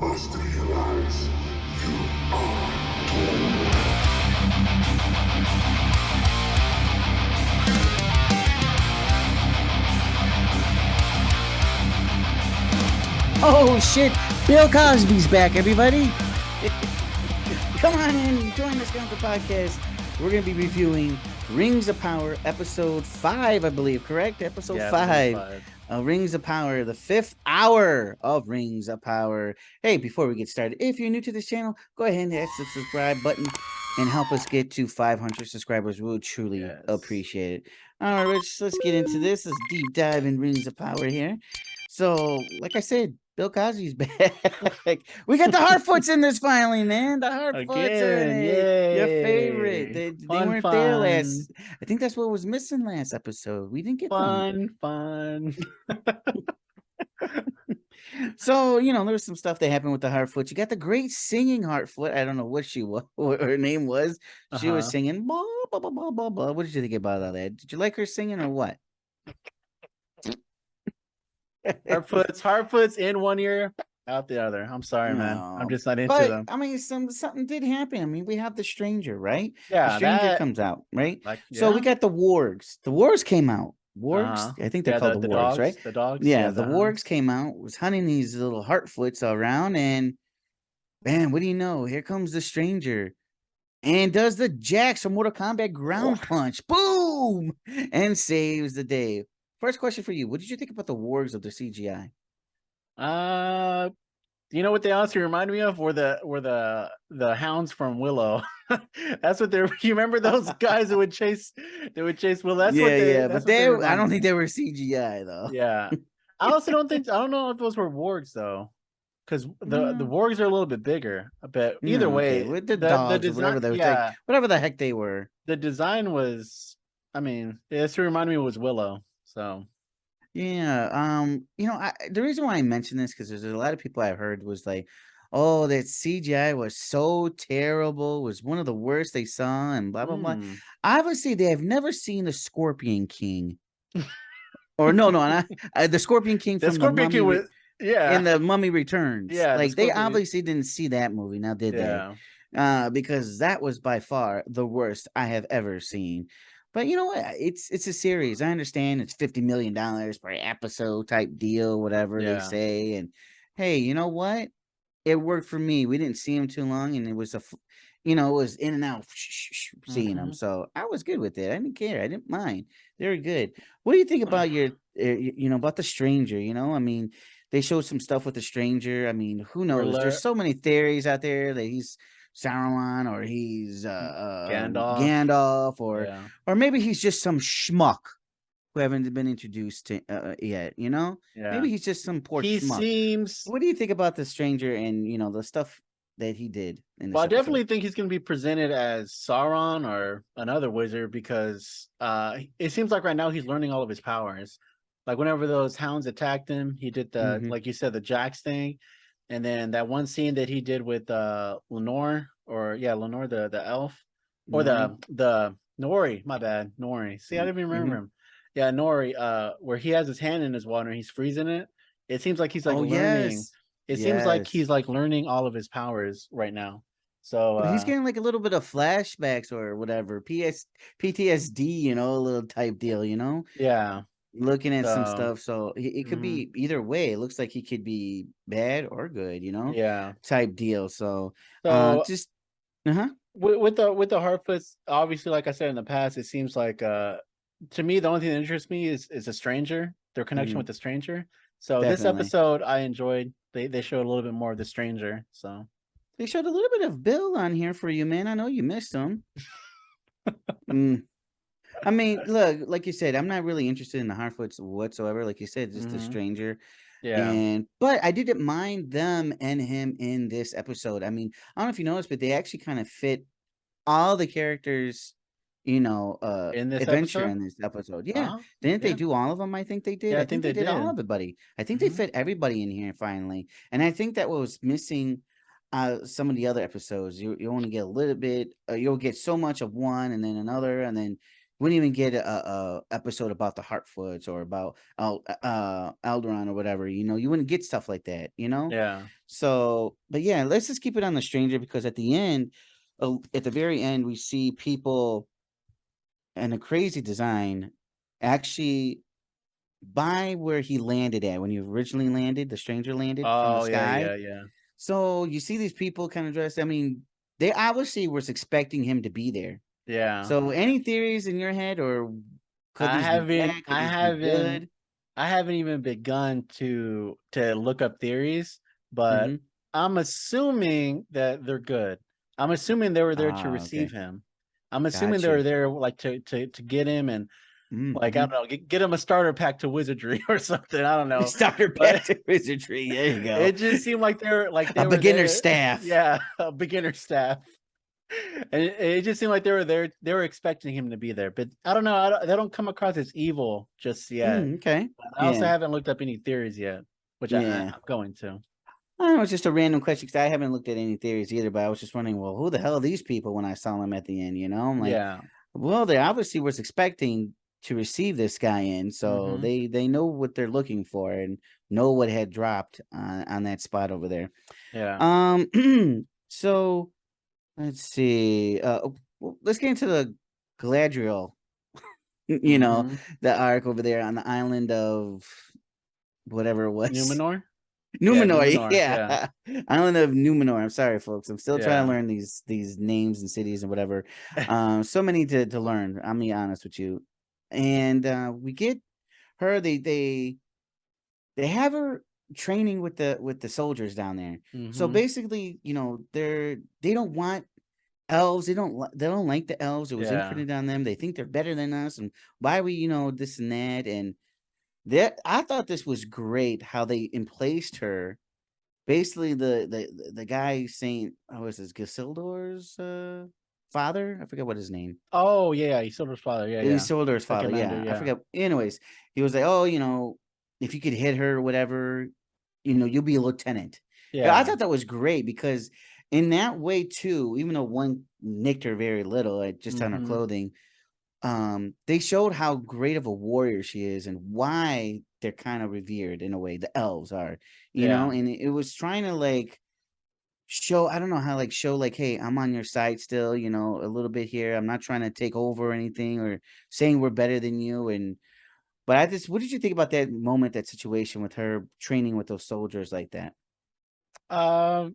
must realize you are doomed. Oh shit! Bill Cosby's back, everybody. Come on in, join the Scoundrels podcast. We're gonna be reviewing Rings of Power, episode 5, I believe. Correct? Episode Yeah, 5. Rings of Power, the 5th hour of Rings of Power. Hey, before we get started, if you're new to this channel, go ahead and hit the subscribe button and help us get to 500 subscribers. We'll truly appreciate it. All right, Rich, let's get into this. Let's deep dive in Rings of Power here. So, like I said, Bill Cosby's back. We got the Harfoots in this finally, man. The Harfoots are in Again, it. Your yay. favorite. They weren't there last. I think that's what was missing last episode. We didn't get them. Fun. So, there was some stuff that happened with the Harfoot. You got the great singing Harfoot. I don't know what she was, what her name was. She was singing blah, blah, blah, blah, blah, blah. What did you think about all that? Did you like her singing or what? Harfoots in one ear, out the other. I'm sorry, man. I'm just not into them. I mean, something did happen. I mean, we have the Stranger, right? Yeah, the Stranger comes out, right? So we yeah. got the Wargs. The Wargs came out. Wargs, I think they're called the Wargs, dogs, right? The dogs. Yeah, the Wargs came out, was hunting these little Harfoots around, and man, what do you know? Here comes the Stranger. And does the Jax from Mortal Kombat ground punch. Boom! And saves the day. First question for you. What did you think about the Wargs of the CGI? You know what they honestly remind me of? Were the hounds from Willow. That's what they're. You remember those guys that would chase Willow? That's what they. But I don't think they were CGI though. Yeah, I also don't think. I don't know if those were wargs though, because the wargs are a little bit bigger. But either way, with the dogs, or whatever they were, whatever the heck they were. The design was. I mean, it just reminded me it was Willow. So. Yeah, the reason why I mentioned this because there's a lot of people I heard was like, "Oh, that CGI was so terrible, was one of the worst they saw," and blah blah blah. Obviously, they have never seen the Scorpion King, or no, not the Scorpion King from the Mummy. In the Mummy Returns. Yeah, like they obviously didn't see that movie. Now did they? Because that was by far the worst I have ever seen. But you know what? It's a series. I understand it's $50 million per episode type deal, whatever they say. And hey, you know what? It worked for me. We didn't see him too long, and it was it was in and out seeing them. So I was good with it. I didn't care. I didn't mind. They were good. What do you think about about the Stranger? I mean, they showed some stuff with the Stranger. I mean, who knows? There's so many theories out there that he's Saruman or he's Gandalf or maybe he's just some schmuck who haven't been introduced to yet. Maybe he's just some poor schmuck. What do you think about the Stranger and the stuff that he did in this I definitely think he's going to be presented as Sauron or another wizard because it seems like right now he's learning all of his powers. Like whenever those hounds attacked him, he did the like you said, the Jax thing. And then that one scene that he did with Lenore, Lenore, the elf, or the Nori, my bad, Nori. See, I didn't even remember him. Yeah, Nori, where he has his hand in his water and he's freezing it. It seems like he's like learning. It seems like he's like learning all of his powers right now. So he's getting like a little bit of flashbacks or whatever, PTSD, a little type deal, Yeah. Looking at some stuff, so it could be either way. It looks like he could be bad or good, type deal. So just with the Harfoots, obviously, like I said in the past, it seems like to me the only thing that interests me is the Stranger, their connection with the Stranger. So this episode I enjoyed. They showed a little bit more of the Stranger. So they showed a little bit of Bill on here for you, man. I know you missed him. I mean, look, like you said, I'm not really interested in the Harfoots whatsoever. Like you said, just a Stranger. Yeah. But I didn't mind them and him in this episode. I mean, I don't know if you noticed, but they actually kind of fit all the characters, in this adventure episode? in this episode. Yeah. Didn't they do all of them? I think they did. Yeah, I think they did all of everybody. I think they fit everybody in here finally. And I think that what was missing some of the other episodes, you only get a little bit, you'll get so much of one and then another, and then wouldn't even get a episode about the Hartfoots or about Alderaan or whatever. You wouldn't get stuff like that. Yeah. So, but yeah, let's just keep it on the stranger, because at the end, at the very end, we see people and a crazy design actually by where he landed at when he originally landed. The stranger landed from the Oh yeah, sky. yeah, yeah. So you see these people kind of dressed. I mean, they obviously was expecting him to be there. Yeah. So any theories in your head, or could I these be haven't bad? Could I these be haven't good? I haven't even begun to look up theories, but Mm-hmm. I'm assuming that they're good. I'm assuming they were there to Ah, receive okay. him. I'm assuming they were Gotcha. there like to get him and like I Mm-hmm. don't know, get him a starter pack to wizardry or something. I don't know. Starter But pack to wizardry. There you it go. just seemed like they A were beginner there. staff. Yeah, a beginner staff. And it just seemed like they were there. They were expecting him to be there, but I don't know. They don't come across as evil just yet. Okay. I also Yeah. haven't looked up any theories yet, which Yeah. I'm going to. I don't know, it's just a random question because I haven't looked at any theories either, but I was just wondering, well, who the hell are these people when I saw them at the end? I'm like, Yeah. well, they obviously was expecting to receive this guy in, so Mm-hmm. they know what they're looking for and know what had dropped on that spot over there. Yeah. So let's see. Well, let's get into the Galadriel. Mm-hmm. The arc over there on the island of whatever it was. Numenor. Yeah, Numenor, Numenor. Yeah. yeah. Island of Numenor. I'm sorry, folks. I'm still trying to Yeah. learn these names and cities and whatever. So many to learn. I'm be honest with you. And we get her. They have her training with the soldiers down there. So Mm-hmm. basically, they don't want elves. They don't like the elves. It was Yeah. imprinted on them. They think they're better than us, and why we this and that. And that I thought this was great how they emplaced her. Basically, the guy Saint, oh, is this Gasildor's father? I forget what his name. Oh yeah, Isildur's father. Yeah, yeah. Isildur's The father. commander. Yeah, I Yeah. forget. Anyways, he was like, oh, if you could hit her or whatever, you'll be a lieutenant. Yeah, I Yeah. thought that was great because in that way too, even though one nicked her very little, just on her Mm-hmm. clothing, they showed how great of a warrior she is and why they're kind of revered in a way. The elves are, Yeah. and it was trying to like show, I don't know how, like, show like, hey, I'm on your side still, a little bit here. I'm not trying to take over or anything or saying we're better than you. But what did you think about that moment, that situation with her training with those soldiers like that? I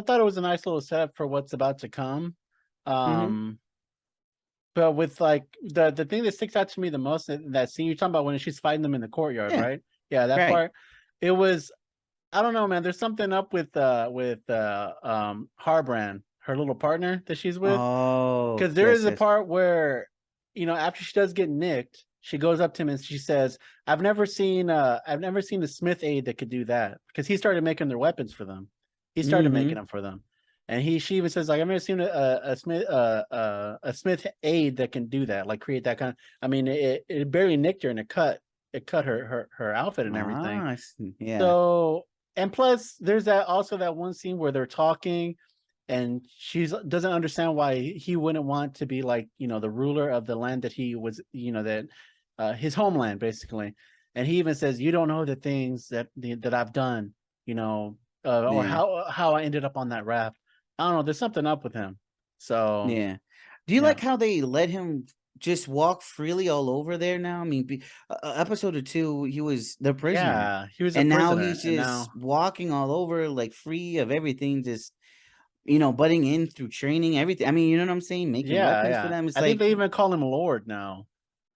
thought it was a nice little setup for what's about to come. Mm-hmm. Um, but with like the thing that sticks out to me the most in that scene you're talking about when she's fighting them in the courtyard, Yeah. right? Yeah, that Right. part. It was, I don't know, man. There's something up with Harbrand, her little partner that she's with. Oh, Because there is yes, a yes. part where, after she does get nicked, she goes up to him and she says, I've never seen a Smith aide that could do that." Because he started making their weapons for them. He started Mm-hmm. making them for them. And she even says, like, "I've never seen a Smith aide that can do that, like create that kind of." I mean, it barely nicked her, and it cut her outfit and everything. Ah, yeah. So, and plus, there's that one scene where they're talking, and she doesn't understand why he wouldn't want to be like the ruler of the land that he was, that his homeland basically. And he even says, "You don't know the things that I've done, or Yeah. how I ended up on that raft." I don't know. There's something up with him. So Yeah. Do you yeah, like how they let him just walk freely all over there now? I mean, episode or two, he was the prisoner, yeah, he was a and now prisoner, he's and just now walking all over, like free of everything, just butting in through training, everything. I mean, you know what I'm saying? Making yeah, weapons for yeah. them. It's I think like, they even call him Lord now.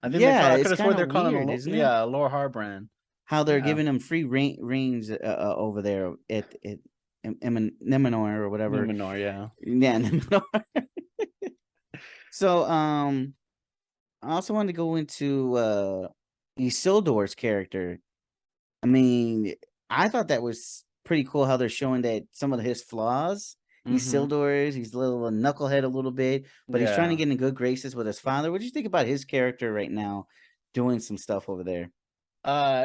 I think they yeah, call. I could it's have sworn kind they're of calling him, weird, isn't it? yeah, Lord Harbrand. How they're Yeah, giving him free reigns over there at Nemenor or whatever. Numenor. Yeah. Yeah, Nemenor. So, I also wanted to go into Isildur's character. I mean, I thought that was pretty cool how they're showing that some of his flaws. Mm-hmm. Isildur he's a little knucklehead a little bit, but he's trying to Yeah. get in good graces with his father. What do you think about his character right now, doing some stuff over there?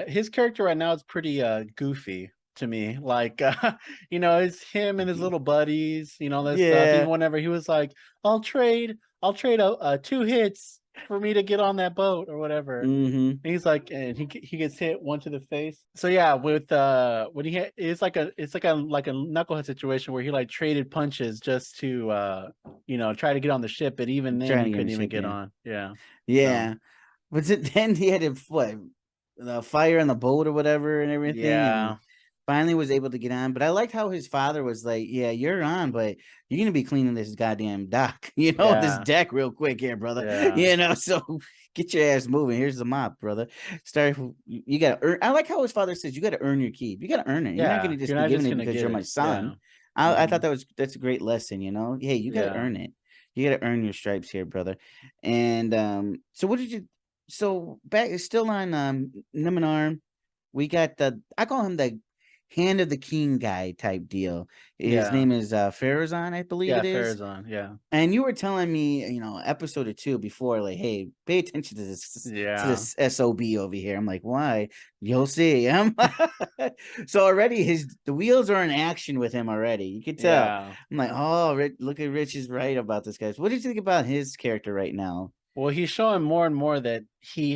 His character right now is pretty goofy to me. Like it's him and his Goofy. little buddies, that stuff. Even Yeah. whenever he was like, I'll trade 2 hits for me to get on that boat or whatever. Mm-hmm. And he's like, and he gets hit one to the face. So yeah, with when he it's like a knucklehead situation where he like traded punches just to try to get on the ship, but even then Trying he to get in couldn't even shape, get yeah. on. Yeah. Yeah. But then he had to what the fire on the boat or whatever and everything, and Yeah. finally was able to get on. But I liked how his father was like, "Yeah, you're on, but you're gonna be cleaning this goddamn dock, this Yeah. deck real quick here, brother. Yeah. So get your ass moving. Here's the mop, brother. Start. You gotta earn. I like how his father says you gotta earn your keep. You gotta earn it. You're not Yeah. gonna just You're be not giving just it gonna because get you're my it. Yeah. son. I thought that's a great lesson. Hey, you gotta Yeah. earn it. You gotta earn your stripes here, brother. And so what did you? So back still on Numenor, we got I call him the hand of the king guy type deal. His Yeah. name is Farazan, I believe Yeah. it is. Farazan. Yeah. And you were telling me, episode or two before, like, hey, pay attention to Yeah. this SOB over here. I'm like, why? You'll see. So already the wheels are in action with him already. You can tell. Yeah. I'm like, oh, look at Rich is right about this guy. What did you think about his character right now? Well, he's showing more and more that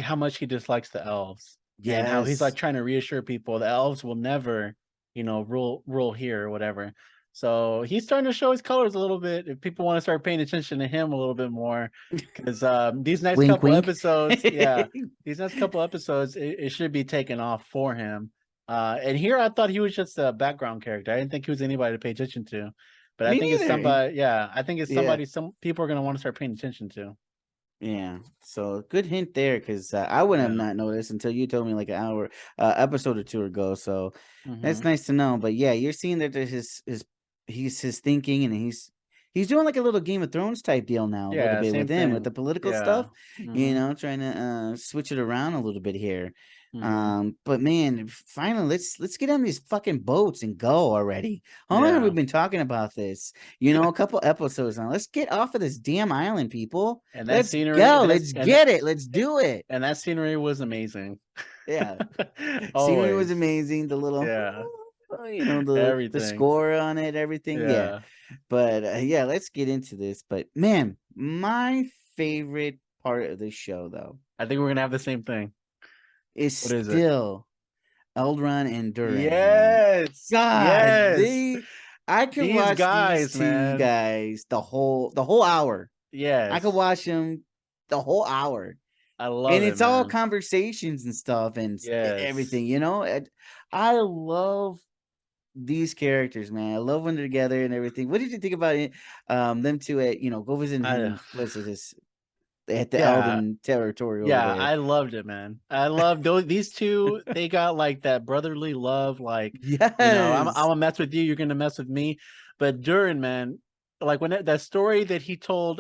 how much he dislikes the elves, and how he's like Yes. trying to reassure people the elves will never, rule here or whatever. So he's starting to show his colors a little bit. If people want to start paying attention to him a little bit more, because these next Wink, couple wink. episodes, these next couple episodes, it should be taken off for him. And here I thought he was just a background character. I didn't think he was anybody to pay attention to, but I Me think it's neither. somebody. Yeah, I think it's Yeah. somebody. Some people are going to want to start paying attention to. Yeah, so good hint there because I wouldn't have not noticed until you told me like an hour episode or two ago. So that's nice to know. But yeah, you're seeing that there's his thinking, and he's doing like a little Game of Thrones type deal now a little Yeah, bit same with him with thing. the political Yeah. stuff. Trying to switch it around a little bit here. Mhm. But man, finally let's get on these fucking boats and go already. How long have we Yeah. been talking about this? A couple episodes now. Let's get off of this damn island, people. And that Let's scenery, go. Let's get it. Let's do it. and that scenery was amazing. Yeah. Scenery was Always. amazing. The little Yeah. the Everything. score on it, everything. Yeah. Yeah. But yeah, let's get into this. But man, my favorite part of this show though I think we're gonna have the same thing. is What is it? still Eldron and Durin, man. Yes. God, Yes. I could These watch guys, these two man. guys the whole hour. I could Yes. watch them the whole hour. I love And it, it's all man. conversations and stuff and Yes. everything, I love these characters, man. I love when they're together and everything. What did you think about it? Them two at go visit him. What's this at the Yeah. Elden territory over Yeah, there? I loved it, man. I loved these two. They got like that brotherly love. Like, I'm Yes. gonna mess with you. You're gonna mess with me. But Durin, man, like when that story that he told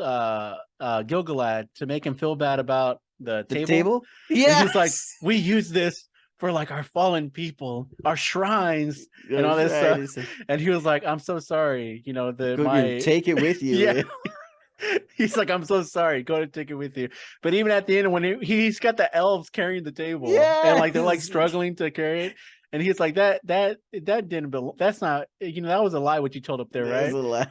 Gilgalad to make him feel bad about the table. Yeah. And he's like, we use this for like our fallen people, our shrines, and all this stuff. And he was like, I'm so sorry. Take it with you. Yeah. He's like, I'm so sorry. Go to take it with you. But even at the end, when he's got the elves carrying the table, and like they're like struggling to carry it, and he's like, that didn't belong. That's not. That was a lie. What you told up there, right? That was a lie.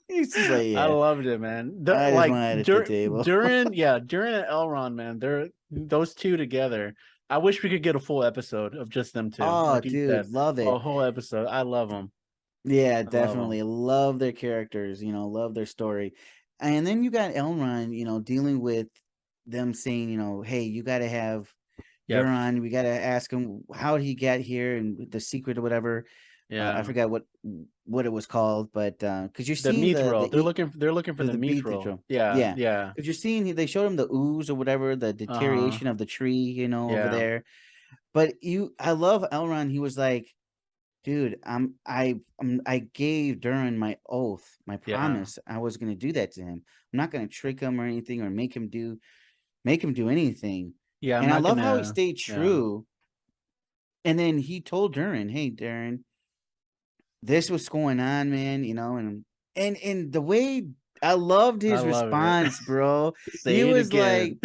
He's just like, yeah. I loved it, man. I just wanted at the table. Durin and Elrond, man. They're those two together. I wish we could get a full episode of just them two. Oh, dude, love it. A whole episode. I love them. Yeah, definitely. Love their characters, love their story. And then you got Elrond, dealing with them saying, hey, you got to have Euron. We got to ask him how he got here and the secret or whatever. Yeah, I forgot what it was called, but because you're the seeing mithril. They're looking for the mithril. Yeah. Because you're seeing they showed him the ooze or whatever, the deterioration of the tree, over there. But I love Elrond. He was like, dude, I gave Durin my oath, my promise. I was gonna do that to him. I'm not gonna trick him or anything or make him do anything. Yeah, and I love how he stayed true. And then he told Durin, "Hey, Durin, this was going on, man. And the way I loved his response, bro. He was like,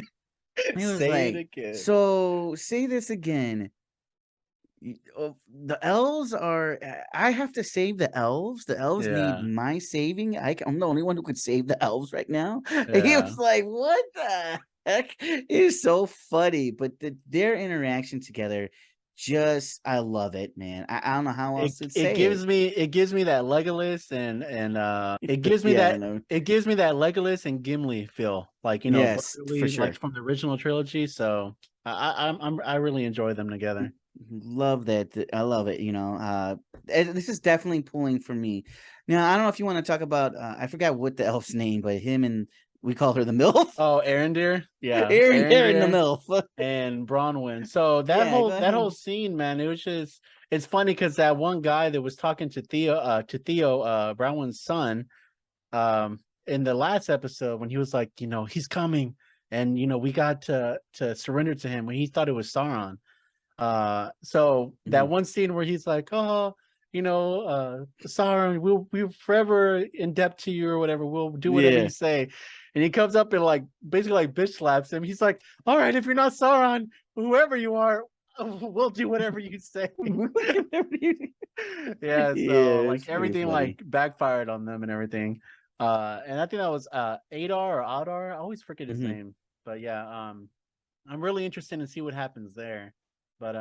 so say this again. The elves are. I have to save the elves. The elves need my saving. I'm the only one who could save the elves right now. Yeah. He was like, "What the?" is so funny, but their interaction together, just I love it, man. I don't know how else to say it. It gives me that Legolas and it gives me Yeah, I that know. Legolas and Gimli feel, like, Yes, for Burly, sure. like from the original trilogy. So I really enjoy them together. Love that. I love it. This is definitely pulling for me. Now, I don't know if you want to talk about. I forgot what the elf's name, but him and we call her the MILF. Oh, Arendir, yeah, Aaron the Arendir MILF. and Bronwyn. So Yeah, go that ahead. whole scene, man, it was just, it's funny because that one guy that was talking to Theo, Bronwyn's son, in the last episode when he was like, he's coming, and we got to surrender to him when he thought it was Sauron. So that one scene where he's like, oh, Sauron, we're forever in debt to you or whatever. We'll do whatever you say. And he comes up and like basically like bitch slaps him. He's like, all right, if you're not Sauron, whoever you are, we'll do whatever you say. Yeah, so like everything like backfired on them and everything. And I think that was Adar or Adar. I always forget his name. But yeah, I'm really interested to see what happens there. But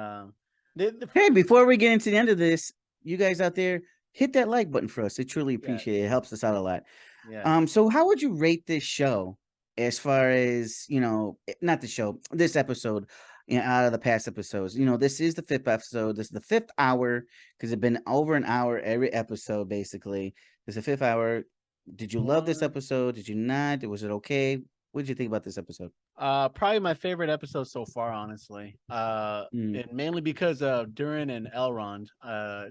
hey, before we get into the end of this, you guys out there, hit that like button for us. It truly appreciate it. It helps us out a lot. Yeah. So how would you rate this show as far as, not the show, this episode, out of the past episodes? This is the 5th episode. This is the 5th hour because it's been over an hour every episode, basically. This is the 5th hour. Did you love this episode? Did you not? Was it okay? What did you think about this episode? Probably my favorite episode so far, honestly. And mainly because of Durin and Elrond.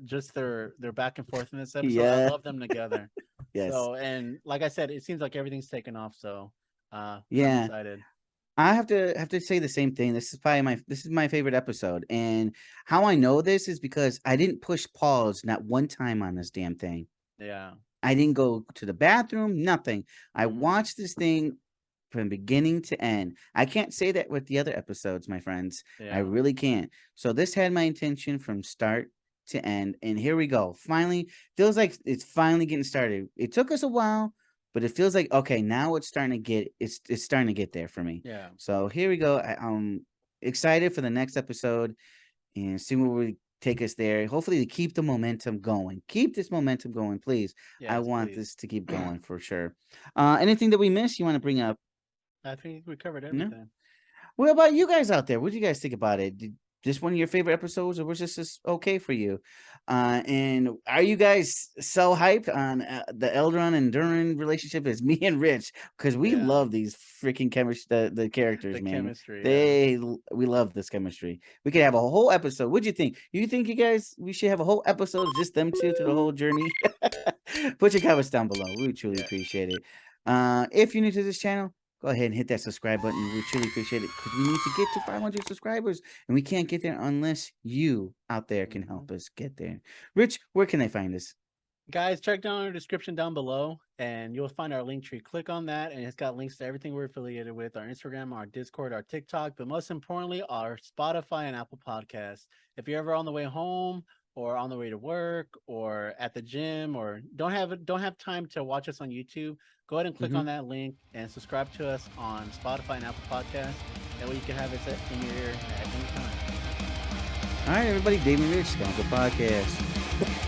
Just their back and forth in this episode. Yeah. I love them together. Yes. So, and like I said, it seems like everything's taken off. So yeah. I'm excited. I have to say the same thing. This is my favorite episode. And how I know this is because I didn't push pause not one time on this damn thing. Yeah. I didn't go to the bathroom, nothing. I watched this thing from beginning to end. I can't say that with the other episodes, my friends. Yeah. I really can't. So this had my intention from start to end, and here we go. Finally, feels like it's finally getting started. It took us a while, but it feels like okay, now it's starting to get it's starting to get there for me. Yeah. So here we go. I'm excited for the next episode and see where we take us there. Hopefully to keep the momentum going. Keep this momentum going, please. Yes, I want this to keep going for sure. Anything that we missed you want to bring up? I think we covered everything. No? What about you guys out there? What do you guys think about it? Did this one of your favorite episodes, or was this just okay for you? And are you guys so hyped on the Eldron and Durin relationship as me and Rich? Because we love these freaking chemistry, the characters, the man. Chemistry, we love this chemistry. We could have a whole episode. What'd you think? You think we should have a whole episode of just them two through the whole journey? Put your comments down below. We truly appreciate it. If you're new to this channel, go ahead and hit that subscribe button. We truly appreciate it because we need to get to 500 subscribers, and we can't get there unless you out there can help us get there. Rich, where can they find us? Guys, check down our description down below, and you'll find our link tree. Click on that, and it's got links to everything we're affiliated with, our Instagram, our Discord, our TikTok, but most importantly, our Spotify and Apple Podcasts. If you're ever on the way home or on the way to work or at the gym or don't have time to watch us on YouTube, go ahead and click on that link and subscribe to us on Spotify and Apple Podcasts. That way you can have us in your ear at any time. All right, everybody. Dave and Rich, Scoundrels Podcast.